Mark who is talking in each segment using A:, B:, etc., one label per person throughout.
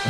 A: Hey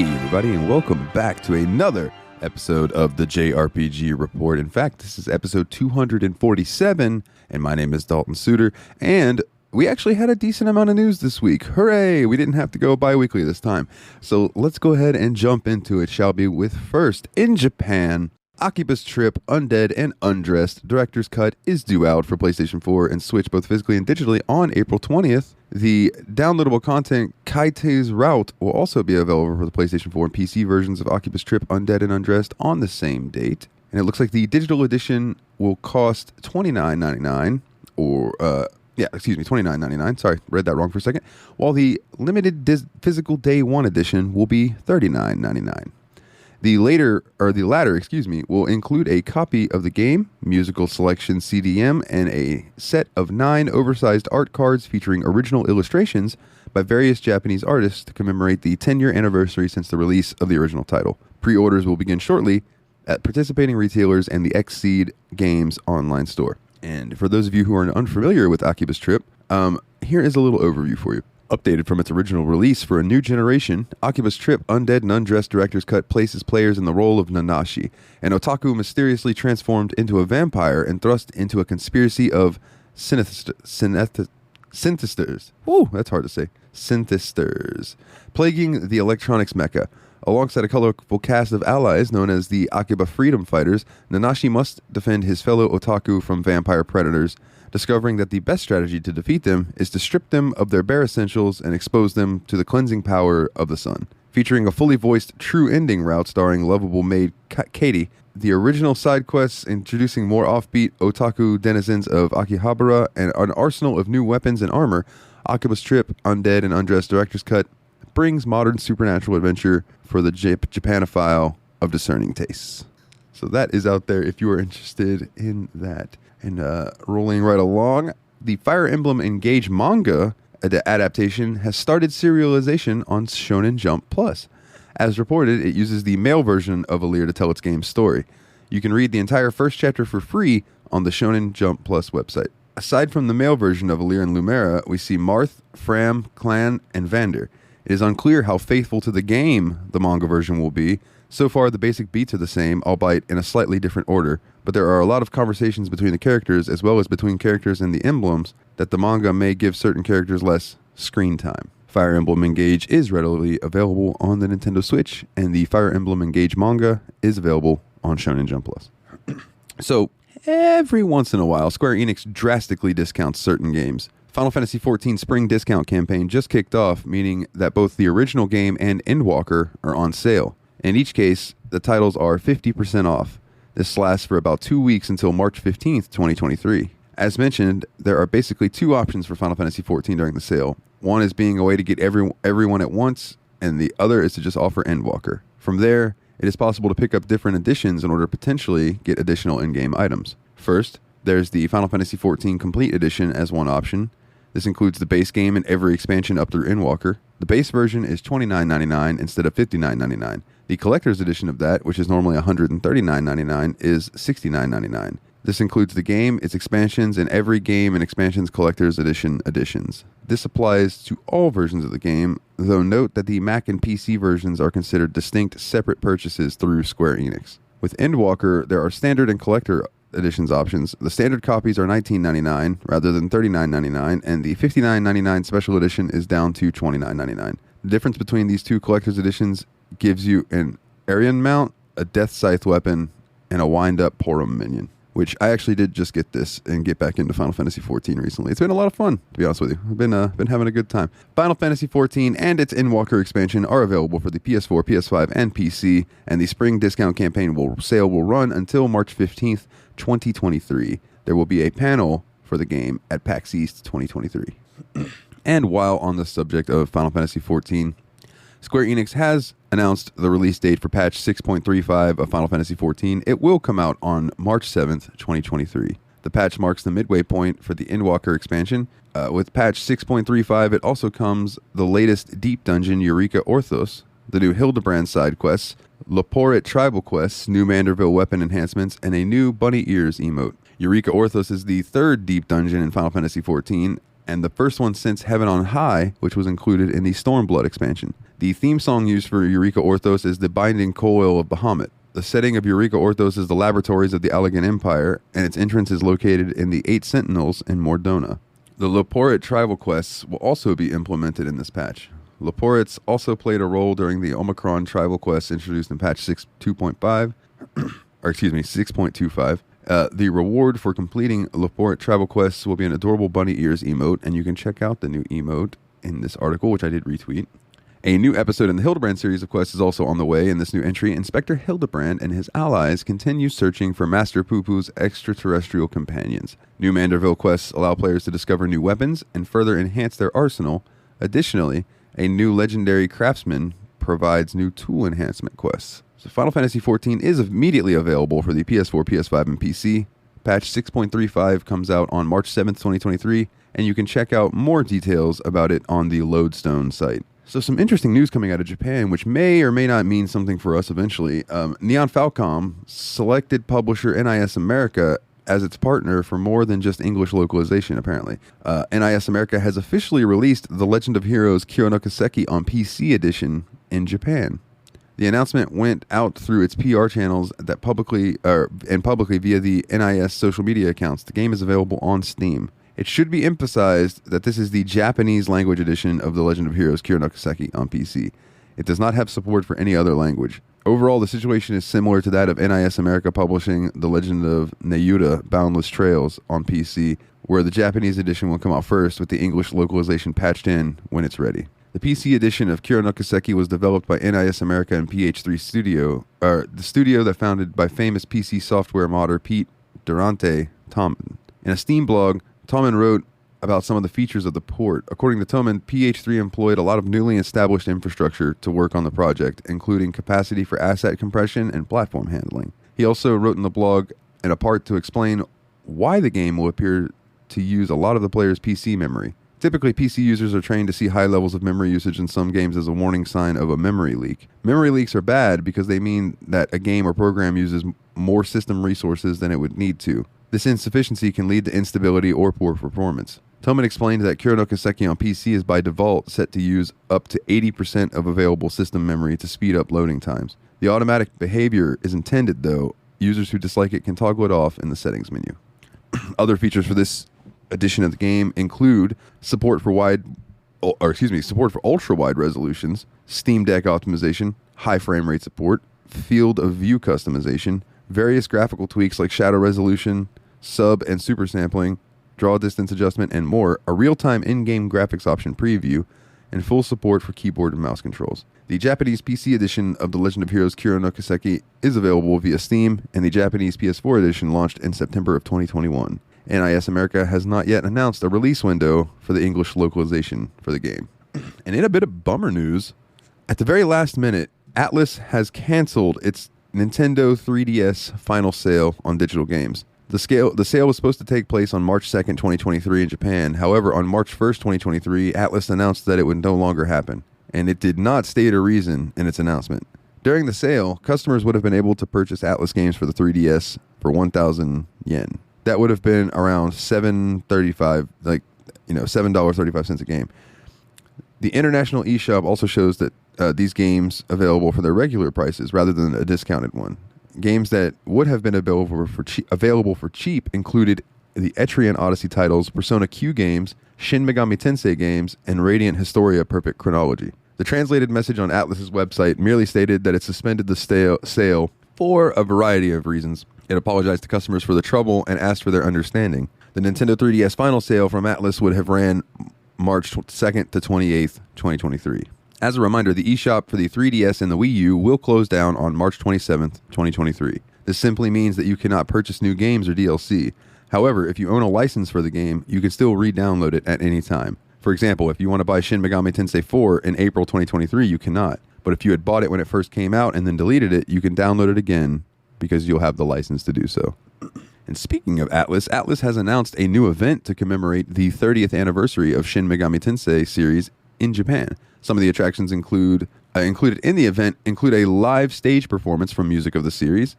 A: everybody, and welcome back to another episode of the JRPG Report. In fact, this is episode 247, and my name is Dalton Suter, and we actually had a decent amount of news this week. Hooray! We didn't have to go bi-weekly this time. So let's go ahead and jump into it, shall we? With first, in Japan, Akiba's Trip Undead and Undressed Director's Cut is due out for PlayStation 4 and Switch both physically and digitally on April 20th. The downloadable content Kaite's Route will also be available for the PlayStation 4 and PC versions of Akiba's Trip Undead and Undressed on the same date. And it looks like the digital edition will cost $29.99 or $29.99. Sorry, read that wrong for a second. While the limited physical day one edition will be $39.99. The latter, will include a copy of the game, musical selection CDM, and a set of 9 oversized art cards featuring original illustrations by various Japanese artists to commemorate the 10-year anniversary since the release of the original title. Pre-orders will begin shortly at participating retailers and the Xseed Games online store. And for those of you who are unfamiliar with Akiba's Trip, here is a little overview for you. Updated from its original release for a new generation, Akiba's Trip Undead and Undressed Director's Cut places players in the role of Nanashi, an otaku mysteriously transformed into a vampire and thrust into a conspiracy of synthesters. Woo, that's hard to say. Synthesters, plaguing the electronics mecca. Alongside a colorful cast of allies known as the Akiba Freedom Fighters, Nanashi must defend his fellow otaku from vampire predators, discovering that the best strategy to defeat them is to strip them of their bare essentials and expose them to the cleansing power of the sun. Featuring a fully voiced True Ending route starring lovable maid Katie, the original side quests introducing more offbeat otaku denizens of Akihabara and an arsenal of new weapons and armor, Akiba's Trip Undead and Undressed Director's Cut brings modern supernatural adventure for the Japanophile of discerning tastes. So that is out there if you are interested in that. And rolling right along, the Fire Emblem Engage manga adaptation has started serialization on Shonen Jump Plus. As reported, it uses the male version of Alear to tell its game's story. You can read the entire first chapter for free on the Shonen Jump Plus website. Aside from the male version of Alear and Lumera, we see Marth, Fram, Clan, and Vander. It is unclear how faithful to the game the manga version will be. So far, the basic beats are the same, albeit in a slightly different order, but there are a lot of conversations between the characters, as well as between characters and the emblems, that the manga may give certain characters less screen time. Fire Emblem Engage is readily available on the Nintendo Switch, and the Fire Emblem Engage manga is available on Shonen Jump Plus. So, every once in a while, Square Enix drastically discounts certain games. Final Fantasy XIV Spring Discount Campaign just kicked off, meaning that both the original game and Endwalker are on sale. In each case, the titles are 50% off. This lasts for about 2 weeks until March 15th, 2023. As mentioned, there are basically 2 options for Final Fantasy XIV during the sale. One is being a way to get everyone at once, and the other is to just offer Endwalker. From there, it is possible to pick up different editions in order to potentially get additional in-game items. First, there's the Final Fantasy XIV Complete Edition as one option. This includes the base game and every expansion up through Endwalker. The base version is $29.99 instead of $59.99. The collector's edition of that, which is normally $139.99, is $69.99. This includes the game, its expansions, and every game and expansions collector's edition additions. This applies to all versions of the game, though note that the Mac and PC versions are considered distinct separate purchases through Square Enix. With Endwalker, there are standard and collector editions options. The standard copies are $19.99 rather than $39.99, and the $59.99 special edition is down to $29.99. The difference between these two collector's editions gives you an Arian mount, a Death Scythe weapon, and a wind-up Porum minion, which I actually did just get this and get back into Final Fantasy XIV recently. It's been a lot of fun, to be honest with you. I've been having a good time. Final Fantasy XIV and its Endwalker expansion are available for the PS4, PS5, and PC, and the Spring Discount Campaign sale will run until March 15th, 2023. There will be a panel for the game at PAX East 2023. And while on the subject of Final Fantasy XIV, Square Enix has announced the release date for patch 6.35 of Final Fantasy XIV. It will come out on March 7th, 2023. The patch marks the midway point for the Endwalker expansion. With patch 6.35, it also comes the latest Deep Dungeon Eureka Orthos, the new Hildebrand side quests, Laporit tribal quests, new Manderville weapon enhancements, and a new Bunny Ears emote. Eureka Orthos is the third deep dungeon in Final Fantasy XIV, and the first one since Heaven on High, which was included in the Stormblood expansion. The theme song used for Eureka Orthos is The Binding Coil of Bahamut. The setting of Eureka Orthos is the laboratories of the Allegan Empire, and its entrance is located in the 8 Sentinels in Mordona. The Leporit tribal quests will also be implemented in this patch. Leporits also played a role during the Omicron tribal quests introduced in patch 6.25. The reward for completing Leporit tribal quests will be an adorable bunny ears emote, and you can check out the new emote in this article, which I did retweet. A new episode in the Hildebrand series of quests is also on the way. In this new entry, Inspector Hildebrand and his allies continue searching for Master Poo-Poo's extraterrestrial companions. New Manderville quests allow players to discover new weapons and further enhance their arsenal. Additionally, a new legendary craftsman provides new tool enhancement quests. So Final Fantasy XIV is immediately available for the PS4, PS5, and PC. Patch 6.35 comes out on March 7th, 2023, and you can check out more details about it on the Lodestone site. So some interesting news coming out of Japan, which may or may not mean something for us eventually. Neon Falcom selected publisher NIS America as its partner for more than just English localization, apparently. NIS America has officially released The Legend of Heroes Kiro no Kiseki on PC edition in Japan. The announcement went out through its PR channels that publicly via the NIS social media accounts. The game is available on Steam. It should be emphasized that this is the Japanese language edition of The Legend of Heroes Kiro no Kiseki on PC. It does not have support for any other language. Overall, the situation is similar to that of NIS America publishing The Legend of Neyuta Boundless Trails on PC, where the Japanese edition will come out first with the English localization patched in when it's ready. The PC edition of Kiro no Kiseki was developed by NIS America and PH3 Studio, the studio that founded by famous PC software modder Pete Durante Toman. In a Steam blog, Toman wrote about some of the features of the port. According to Toman, PH3 employed a lot of newly established infrastructure to work on the project, including capacity for asset compression and platform handling. He also wrote in the blog in a part to explain why the game will appear to use a lot of the player's PC memory. Typically, PC users are trained to see high levels of memory usage in some games as a warning sign of a memory leak. Memory leaks are bad because they mean that a game or program uses more system resources than it would need to. This insufficiency can lead to instability or poor performance. Toman explained that Kiro no Kiseki on PC is by default set to use up to 80% of available system memory to speed up loading times. The automatic behavior is intended, though. Users who dislike it can toggle it off in the settings menu. Other features for this edition of the game include support for ultra-wide resolutions, Steam Deck optimization, high frame rate support, field of view customization, various graphical tweaks like shadow resolution, sub and super sampling, draw distance adjustment, and more, a real-time in-game graphics option preview, and full support for keyboard and mouse controls. The Japanese PC edition of The Legend of Heroes Kiro no Kiseki is available via Steam, and the Japanese PS4 edition launched in September of 2021. NIS America has not yet announced a release window for the English localization for the game. And in a bit of bummer news, at the very last minute, Atlus has canceled its Nintendo 3DS final sale on digital games. The sale was supposed to take place on March 2nd, 2023 in Japan. However, on March 1st, 2023, Atlus announced that it would no longer happen, and it did not state a reason in its announcement. During the sale, customers would have been able to purchase Atlus games for the 3DS for 1,000 yen. That would have been around $7.35, $7.35 a game. The international eShop also shows that these games available for their regular prices rather than a discounted one. Games that would have been available for cheap included the Etrian Odyssey titles, Persona Q games, Shin Megami Tensei games, and Radiant Historia Perfect Chronology. The translated message on Atlus's website merely stated that it suspended the sale for a variety of reasons. It apologized to customers for the trouble and asked for their understanding. The Nintendo 3DS final sale from Atlus would have ran March 2nd to 28th, 2023. As a reminder, the eShop for the 3DS and the Wii U will close down on March 27th, 2023. This simply means that you cannot purchase new games or DLC. However, if you own a license for the game, you can still re-download it at any time. For example, if you want to buy Shin Megami Tensei 4 in April 2023, you cannot. But if you had bought it when it first came out and then deleted it, you can download it again because you'll have the license to do so. And speaking of Atlus, Atlus has announced a new event to commemorate the 30th anniversary of Shin Megami Tensei series in Japan. Some of the attractions included in the event include a live stage performance from music of the series.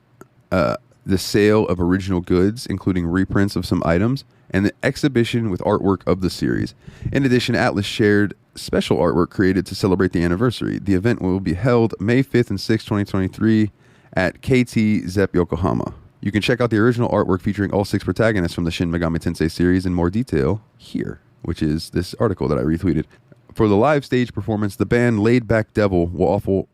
A: the sale of original goods, including reprints of some items, and the exhibition with artwork of the series. In addition, Atlus shared special artwork created to celebrate the anniversary. The event will be held May 5th and 6th, 2023 at KT ZEP Yokohama. You can check out the original artwork featuring all 6 protagonists from the Shin Megami Tensei series in more detail here, which is this article that I retweeted. For the live stage performance, the band Laid Back Devil will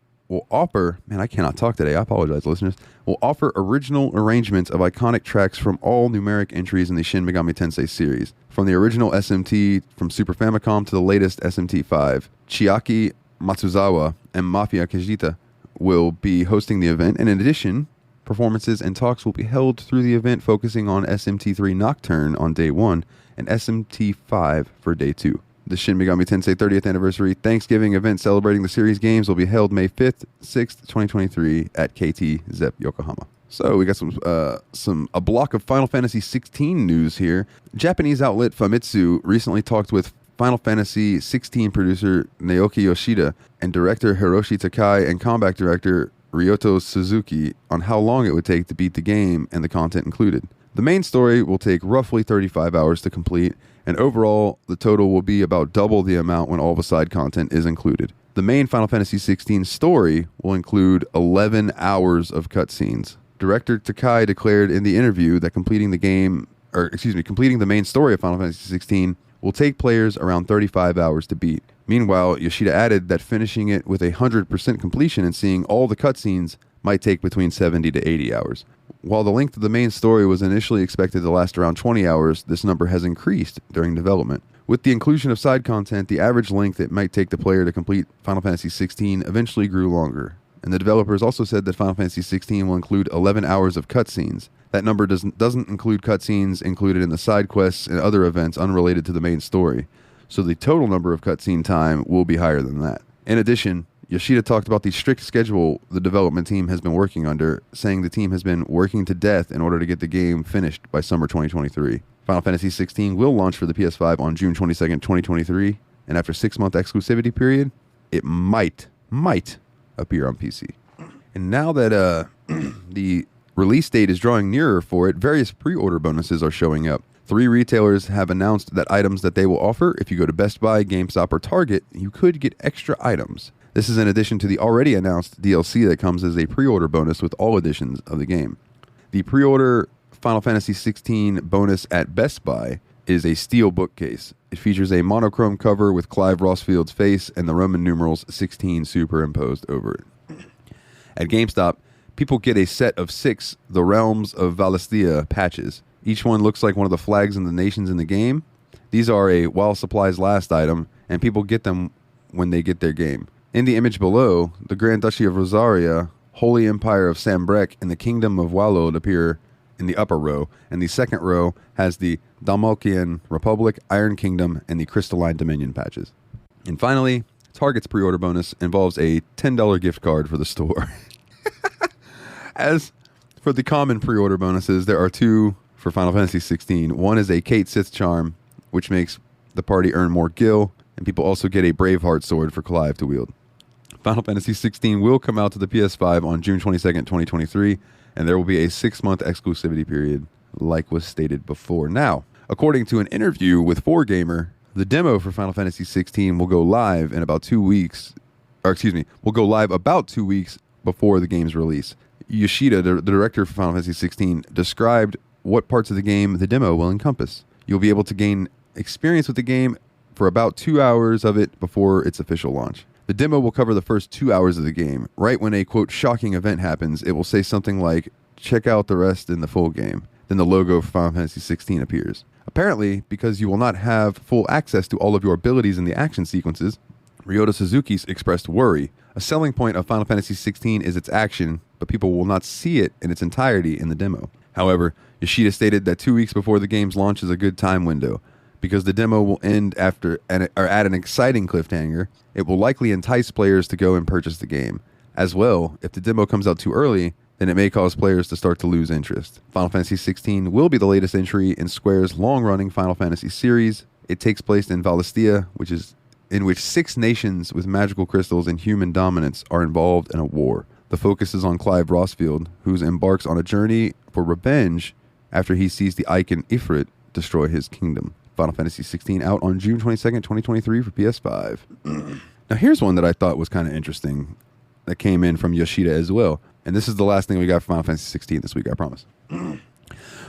A: offer, man, I cannot talk today, I apologize, listeners, will offer original arrangements of iconic tracks from all numeric entries in the Shin Megami Tensei series, from the original SMT from Super Famicom to the latest SMT5. Chiaki Matsuzawa and Mafia Kajita will be hosting the event, and in addition, performances and talks will be held through the event focusing on SMT3 Nocturne on day 1 and SMT5 for day 2. The Shin Megami Tensei 30th Anniversary Thanksgiving event celebrating the series games will be held May 5th, 6th, 2023 at KT ZEP Yokohama. So we got a block of Final Fantasy XVI news here. Japanese outlet Famitsu recently talked with Final Fantasy XVI producer Naoki Yoshida and director Hiroshi Takai and combat director Ryoto Suzuki on how long it would take to beat the game and the content included. The main story will take roughly 35 hours to complete, and overall, the total will be about double the amount when all the side content is included. The main Final Fantasy XVI story will include 11 hours of cutscenes. Director Takai declared in the interview that completing the main story of Final Fantasy XVI will take players around 35 hours to beat. Meanwhile, Yoshida added that finishing it with 100% completion and seeing all the cutscenes might take between 70 to 80 hours. While the length of the main story was initially expected to last around 20 hours, this number has increased during development. With the inclusion of side content, the average length it might take the player to complete Final Fantasy XVI eventually grew longer. And the developers also said that Final Fantasy XVI will include 11 hours of cutscenes. That number doesn't include cutscenes included in the side quests and other events unrelated to the main story. So the total number of cutscene time will be higher than that. In addition, Yoshida talked about the strict schedule the development team has been working under, saying the team has been working to death in order to get the game finished by summer 2023. Final Fantasy XVI will launch for the PS5 on June 22nd, 2023, and after a 6-month exclusivity period, it might appear on PC. And now that the release date is drawing nearer for it, various pre-order bonuses are showing up. 3 retailers have announced that items that they will offer, if you go to Best Buy, GameStop, or Target, you could get extra items. This is in addition to the already announced DLC that comes as a pre-order bonus with all editions of the game. The pre-order Final Fantasy XVI bonus at Best Buy is a steel bookcase. It features a monochrome cover with Clive Rossfield's face and the Roman numerals 16 superimposed over it. At GameStop, people get a set of 6 The Realms of Valisthea patches. Each one looks like one of the flags in the nations in the game. These are a while supplies last item, and people get them when they get their game. In the image below, the Grand Duchy of Rosaria, Holy Empire of Sambrek, and the Kingdom of Wallod appear in the upper row, and the second row has the Dalmalkian Republic, Iron Kingdom, and the Crystalline Dominion patches. And finally, Target's pre-order bonus involves a $10 gift card for the store. As for the common pre-order bonuses, there are 2 for Final Fantasy XVI. One is a Kate Sith charm, which makes the party earn more gil, and people also get a Braveheart sword for Clive to wield. Final Fantasy XVI will come out to the PS5 on June 22nd, 2023, and there will be a 6-month exclusivity period, like was stated before. Now, according to an interview with 4Gamer, the demo for Final Fantasy XVI will go live in about 2 weeks, will go live about 2 weeks before the game's release. Yoshida, the director for Final Fantasy XVI, described what parts of the game the demo will encompass. You'll be able to gain experience with the game for about 2 hours of it before its official launch. The demo will cover the first 2 hours of the game. Right when a, quote, shocking event happens, it will say something like, check out the rest in the full game. Then the logo for Final Fantasy XVI appears. Apparently, because you will not have full access to all of your abilities in the action sequences, Ryoto Suzuki expressed worry. A selling point of Final Fantasy XVI is its action, but people will not see it in its entirety in the demo. However, Yoshida stated that 2 weeks before the game's launch is a good time window. Because the demo will end at an exciting cliffhanger, it will likely entice players to go and purchase the game. As well, if the demo comes out too early, then it may cause players to start to lose interest. Final Fantasy XVI will be the latest entry in Square's long-running Final Fantasy series. It takes place in Valisthea, in which 6 nations with magical crystals and human dominance are involved in a war. The focus is on Clive Rossfield, who embarks on a journey for revenge after he sees the icon Ifrit destroy his kingdom. Final Fantasy XVI out on June 22nd, 2023 for PS5. Now here's one that I thought was kind of interesting that came in from Yoshida as well. And this is the last thing we got for Final Fantasy XVI this week, I promise.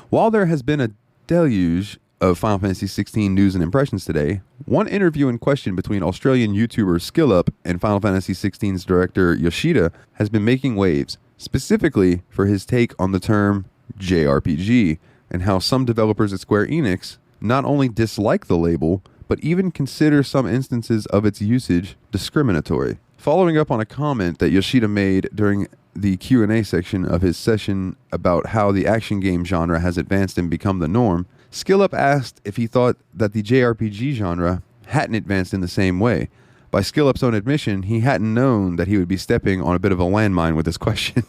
A: While there has been a deluge of Final Fantasy XVI news and impressions today, one interview in question between Australian YouTuber SkillUp and Final Fantasy XVI's director Yoshida has been making waves, specifically for his take on the term JRPG and how some developers at Square Enix not only dislike the label, but even consider some instances of its usage discriminatory. Following up on a comment that Yoshida made during the Q&A section of his session about how the action game genre has advanced and become the norm, SkillUp asked if he thought that the JRPG genre hadn't advanced in the same way. By SkillUp's own admission, he hadn't known that he would be stepping on a bit of a landmine with this question.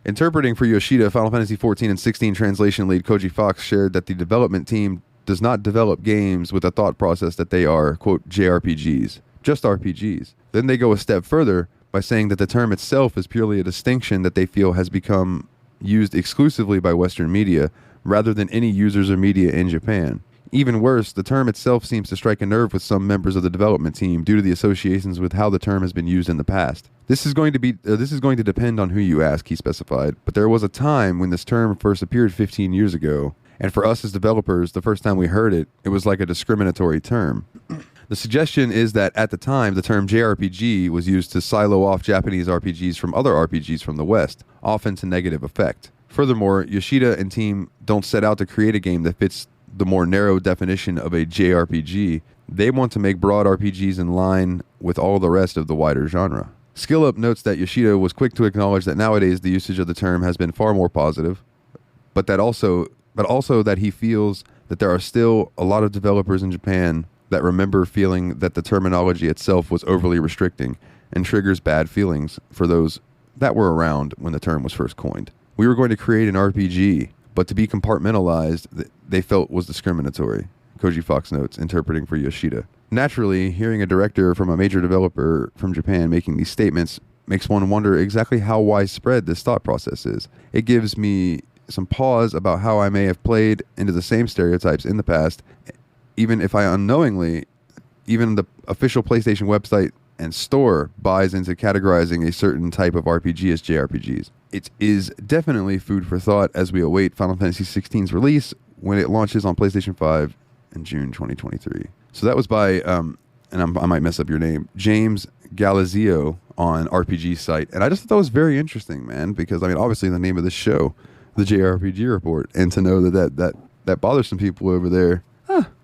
A: Interpreting for Yoshida, Final Fantasy XIV and 16 translation lead Koji Fox shared that the development team does not develop games with a thought process that they are, quote, JRPGs, just RPGs. Then they go a step further by saying that the term itself is purely a distinction that they feel has become used exclusively by Western media rather than any users or media in Japan. Even worse, the term itself seems to strike a nerve with some members of the development team due to the associations with how the term has been used in the past. This is going to depend on who you ask, he specified, but there was a time when this term first appeared 15 years ago, and for us as developers, the first time we heard it, it was like a discriminatory term. The suggestion is that at the time, the term JRPG was used to silo off Japanese RPGs from other RPGs from the West, often to negative effect. Furthermore, Yoshida and team don't set out to create a game that fits the more narrow definition of a JRPG. They want to make broad RPGs in line with all the rest of the wider genre. SkillUp notes that Yoshida was quick to acknowledge that nowadays the usage of the term has been far more positive, but also that he feels that there are still a lot of developers in Japan that remember feeling that the terminology itself was overly restricting and triggers bad feelings for those that were around when the term was first coined. We were going to create an RPG, but to be compartmentalized, they felt was discriminatory, Koji Fox notes, interpreting for Yoshida. Naturally, hearing a director from a major developer from Japan making these statements makes one wonder exactly how widespread this thought process is. It gives me some pause about how I may have played into the same stereotypes in the past, even if I unknowingly, even the official PlayStation website and store buys into categorizing a certain type of RPG as JRPGs. It is definitely food for thought as we await Final Fantasy XVI's release when it launches on PlayStation 5 in June 2023. So that was by, and I might mess up your name, James Galizio on RPG site. And I just thought that was very interesting, man, because, I mean, obviously the name of this show, the JRPG Report, and to know that bothers some people over there,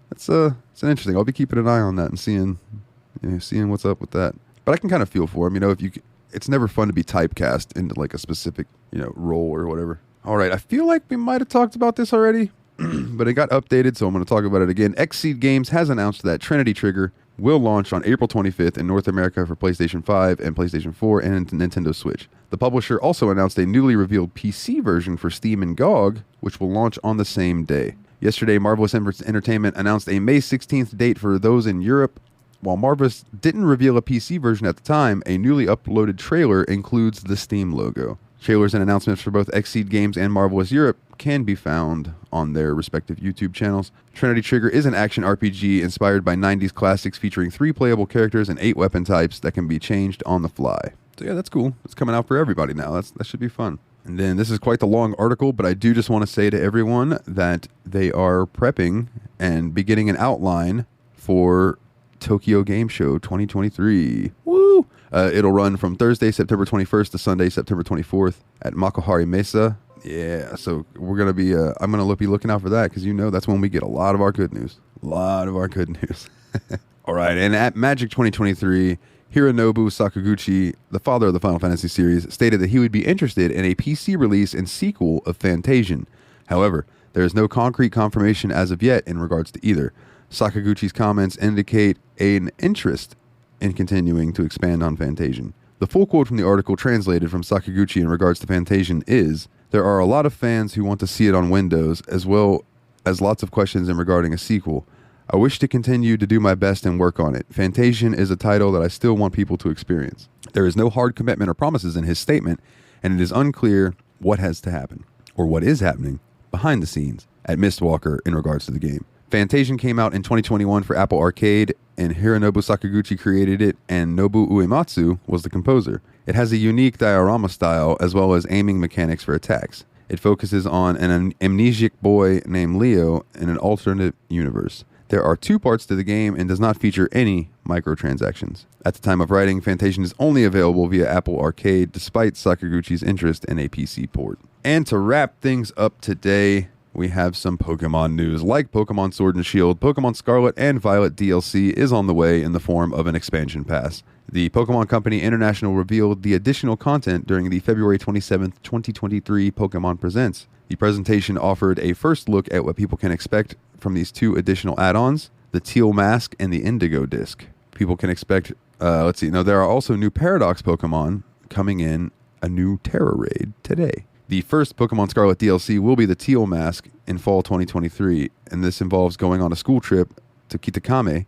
A: it's an interesting. I'll be keeping an eye on that and seeing what's up with that. But I can kind of feel for him, it's never fun to be typecast into like a specific, role or whatever. All right, I feel like we might have talked about this already, but it got updated, so I'm going to talk about it again. Xseed Games has announced that Trinity Trigger will launch on April 25th in North America for PlayStation 5 and PlayStation 4 and Nintendo Switch. The publisher also announced a newly revealed PC version for Steam and GOG, which will launch on the same day. Yesterday, Marvelous Entertainment announced a May 16th date for those in Europe. While Marvelous didn't reveal a PC version at the time, a newly uploaded trailer includes the Steam logo. Trailers and announcements for both Xseed Games and Marvelous Europe can be found on their respective YouTube channels. Trinity Trigger is an action RPG inspired by 90s classics featuring 3 playable characters and 8 weapon types that can be changed on the fly. So yeah, that's cool. It's coming out for everybody now. That should be fun. And then this is quite the long article, but I do just want to say to everyone that they are prepping and beginning an outline for Tokyo Game Show 2023. Woo! It'll run from Thursday, September 21st to Sunday, September 24th at Makuhari Mesa. Yeah, so we're going to be, I'm going to be looking out for that because that's when we get a lot of our good news. All right, and at Magic 2023, Hironobu Sakaguchi, the father of the Final Fantasy series, stated that he would be interested in a PC release and sequel of Fantasian. However, there is no concrete confirmation as of yet in regards to either. Sakaguchi's comments indicate an interest in continuing to expand on Fantasian. The full quote from the article translated from Sakaguchi in regards to Fantasian is, "There are a lot of fans who want to see it on Windows, as well as lots of questions in regarding a sequel. I wish to continue to do my best and work on it. Fantasian is a title that I still want people to experience." There is no hard commitment or promises in his statement, and it is unclear what has to happen. or what is happening behind the scenes at Mistwalker in regards to the game. Fantasia came out in 2021 for Apple Arcade, and Hironobu Sakaguchi created it, and Nobu Uematsu was the composer. It has a unique diorama style as well as aiming mechanics for attacks. It focuses on an amnesiac boy named Leo in an alternate universe. There are 2 parts to the game and does not feature any microtransactions. At the time of writing, Fantasia is only available via Apple Arcade, despite Sakaguchi's interest in a PC port. And to wrap things up today, we have some Pokemon news. Like Pokemon Sword and Shield, Pokemon Scarlet and Violet DLC is on the way in the form of an expansion pass. The Pokemon Company International revealed the additional content during the February 27th, 2023 Pokemon Presents. The presentation offered a first look at what people can expect from these 2 additional add-ons, the Teal Mask and the Indigo Disc. People can expect, there are also new Paradox Pokemon coming in a new Terra Raid today. The first Pokemon Scarlet DLC will be the Teal Mask in fall 2023, and this involves going on a school trip to Kitakami,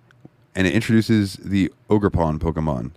A: and it introduces the Ogerpon Pokemon.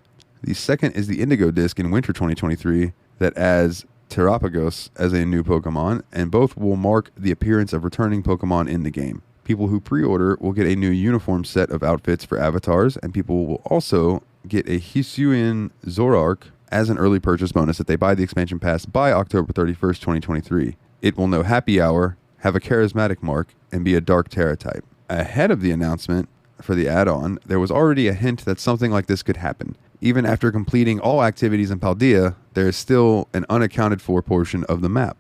A: The second is the Indigo Disc in winter 2023 that adds Terapagos as a new Pokemon, and both will mark the appearance of returning Pokemon in the game. People who pre-order will get a new uniform set of outfits for avatars, and people will also get a Hisuian Zoroark as an early purchase bonus if they buy the expansion pass by October 31st, 2023. It will know Happy Hour, have a charismatic mark, and be a Dark Terra type. Ahead of the announcement for the add-on, there was already a hint that something like this could happen. Even after completing all activities in Paldea, there is still an unaccounted for portion of the map.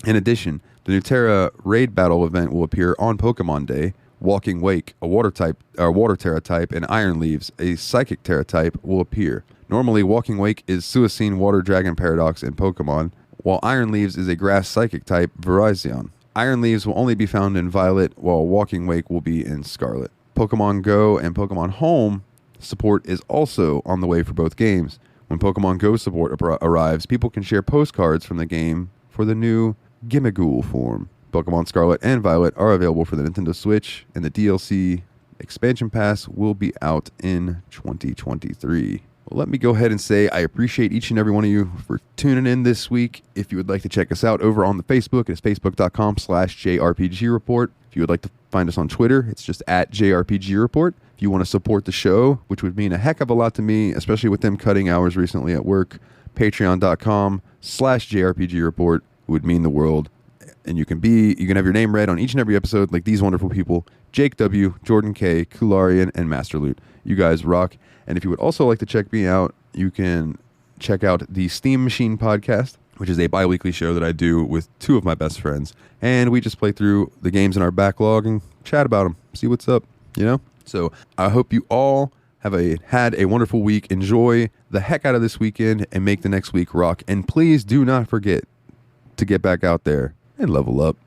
A: In addition, the new Terra Raid Battle event will appear on Pokemon Day. Walking Wake, a Water Terra type, and Iron Leaves, a Psychic Terra type, will appear. Normally, Walking Wake is Suicune Water Dragon Paradox in Pokemon, while Iron Leaves is a Grass Psychic type, Virizion. Iron Leaves will only be found in Violet, while Walking Wake will be in Scarlet. Pokemon Go and Pokemon Home support is also on the way for both games. When Pokemon Go support arrives, people can share postcards from the game for the new Gimmighoul form. Pokemon Scarlet and Violet are available for the Nintendo Switch, and the DLC expansion pass will be out in 2023. Well, let me go ahead and say I appreciate each and every one of you for tuning in this week. If you would like to check us out over on the Facebook, it's facebook.com/JRPG Report. If you would like to find us on Twitter, it's just at JRPG Report. If you want to support the show, which would mean a heck of a lot to me, especially with them cutting hours recently at work, patreon.com/JRPG Report would mean the world. And you can have your name read on each and every episode like these wonderful people, Jake W., Jordan K., Kularian, and Master Loot. You guys rock. And if you would also like to check me out, you can check out the Steam Machine podcast, which is a bi-weekly show that I do with 2 of my best friends. And we just play through the games in our backlog and chat about them, see what's up, So I hope you all have had a wonderful week. Enjoy the heck out of this weekend and make the next week rock. And please do not forget to get back out there and level up.